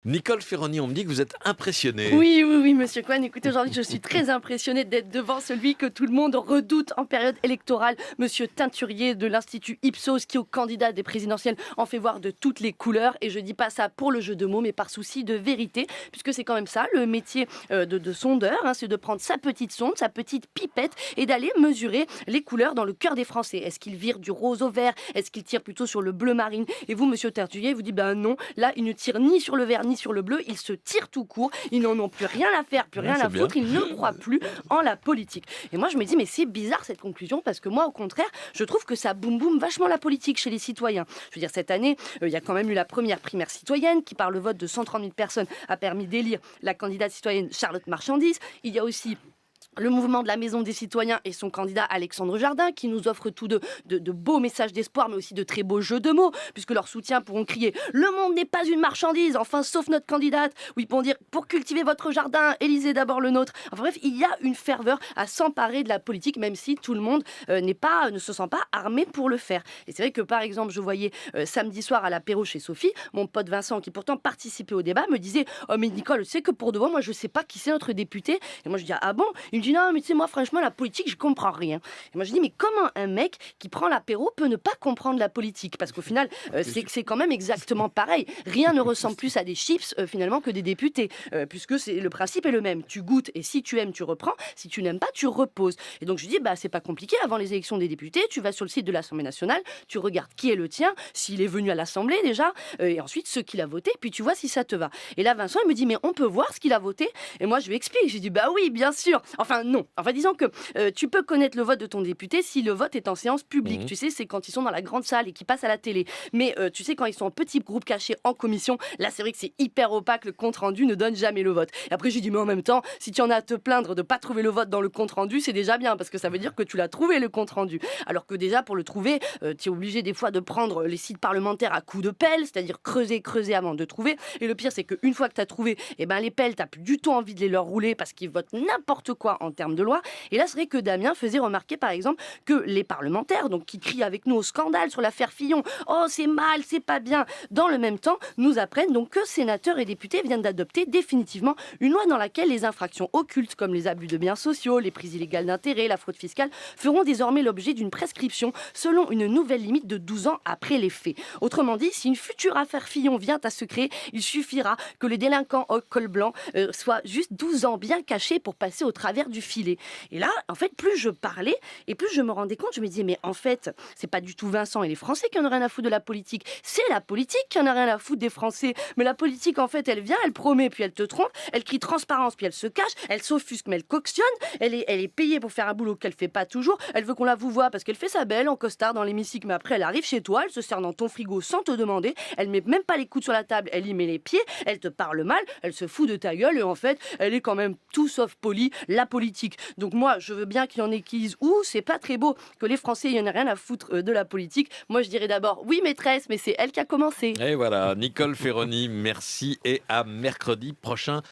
Nicole Ferroni, on me dit que vous êtes impressionnée. Oui, monsieur Cohen. Écoutez, aujourd'hui, je suis très impressionnée d'être devant celui que tout le monde redoute en période électorale, monsieur Teinturier de l'Institut Ipsos, qui, au candidat des présidentielles, en fait voir de toutes les couleurs. Et je dis pas ça pour le jeu de mots, mais par souci de vérité, puisque c'est quand même ça, le métier de sondeur, hein, c'est de prendre sa petite sonde, sa petite pipette, et d'aller mesurer les couleurs dans le cœur des Français. Est-ce qu'il vire du rose au vert? Est-ce qu'il tire plutôt sur le bleu marine? Et vous, monsieur Teinturier, vous dites, ben non, là, il ne tire ni sur le vert, ni sur le bleu, ils se tirent tout court, ils n'en ont plus rien à faire, plus rien à foutre, ils ne croient plus en la politique. Et moi je me dis, mais c'est bizarre cette conclusion, parce que moi au contraire, je trouve que ça boum boum vachement la politique chez les citoyens. Je veux dire, cette année, il y a quand même eu la première primaire citoyenne qui, par le vote de 130 000 personnes, a permis d'élire la candidate citoyenne Charlotte Marchandise. Il y a aussi le mouvement de la Maison des Citoyens et son candidat Alexandre Jardin, qui nous offre tous de beaux messages d'espoir, mais aussi de très beaux jeux de mots, puisque leurs soutiens pourront crier « Le monde n'est pas une marchandise !» Enfin, sauf notre candidate, où ils pourront dire « Pour cultiver votre jardin, élisez d'abord le nôtre !» Enfin bref, il y a une ferveur à s'emparer de la politique, même si tout le monde ne se sent pas armé pour le faire. Et c'est vrai que, par exemple, je voyais samedi soir à l'apéro chez Sophie, mon pote Vincent, qui pourtant participait au débat, me disait « Oh mais Nicole, tu sais que pour de bon, moi je sais pas qui c'est notre député ?» Et moi je dis « Ah bon ?» Il me dit non, mais tu sais, moi, franchement, la politique, je comprends rien. Et moi, je dis, mais comment un mec qui prend l'apéro peut ne pas comprendre la politique? Parce qu'au final, c'est quand même exactement pareil. Rien ne ressemble plus à des chips, finalement, que des députés. Puisque le principe est le même. Tu goûtes et si tu aimes, tu reprends. Si tu n'aimes pas, tu reposes. Et donc, je dis, bah, c'est pas compliqué. Avant les élections des députés, tu vas sur le site de l'Assemblée nationale, tu regardes qui est le tien, s'il est venu à l'Assemblée déjà, et ensuite ce qu'il a voté, puis tu vois si ça te va. Et là, Vincent, il me dit, mais on peut voir ce qu'il a voté? Et moi, je lui explique. J'ai dit, bah oui, bien sûr. Enfin, non. Enfin, disons que tu peux connaître le vote de ton député si le vote est en séance publique. Tu sais, c'est quand ils sont dans la grande salle et qu'ils passent à la télé. Mais tu sais, quand ils sont en petits groupes cachés en commission, là, c'est vrai que c'est hyper opaque. Le compte-rendu ne donne jamais le vote. Et après, j'ai dit, mais en même temps, si tu en as à te plaindre de ne pas trouver le vote dans le compte-rendu, c'est déjà bien, parce que ça veut dire que tu l'as trouvé, le compte-rendu. Alors que déjà, pour le trouver, tu es obligé des fois de prendre les sites parlementaires à coups de pelle, c'est-à-dire creuser avant de trouver. Et le pire, c'est qu'une fois que tu as trouvé, eh ben, les pelles, tu n'as plus du tout envie de les leur rouler parce qu'ils votent n'importe quoi en termes de loi. Et là, c'est vrai que Damien faisait remarquer, par exemple, que les parlementaires, donc qui crient avec nous au scandale sur l'affaire Fillon, oh c'est mal, c'est pas bien, dans le même temps, nous apprennent donc que sénateurs et députés viennent d'adopter définitivement une loi dans laquelle les infractions occultes, comme les abus de biens sociaux, les prises illégales d'intérêt, la fraude fiscale, feront désormais l'objet d'une prescription selon une nouvelle limite de 12 ans après les faits. Autrement dit, si une future affaire Fillon vient à se créer, il suffira que les délinquants au col blanc soient juste 12 ans bien cachés pour passer au travers du filet. Et là, en fait, plus je parlais et plus je me rendais compte, je me disais, mais en fait, c'est pas du tout Vincent et les Français qui en ont rien à foutre de la politique, c'est la politique qui en a rien à foutre des Français. Mais la politique, en fait, elle vient, elle promet, puis elle te trompe, elle crie transparence, puis elle se cache, elle s'offusque, mais elle cautionne, elle est payée pour faire un boulot qu'elle fait pas toujours, elle veut qu'on la vouvoie parce qu'elle fait sa belle en costard dans l'hémicycle, mais après elle arrive chez toi, elle se sert dans ton frigo sans te demander, elle met même pas les coudes sur la table, elle y met les pieds, elle te parle mal, elle se fout de ta gueule et en fait, elle est quand même tout sauf polie, la politique. Donc moi, je veux bien qu'il y en ait qui disent c'est pas très beau que les Français y en aient rien à foutre de la politique. Moi, je dirais d'abord oui maîtresse, mais c'est elle qui a commencé. Et voilà, Nicole Ferroni, merci et à mercredi prochain.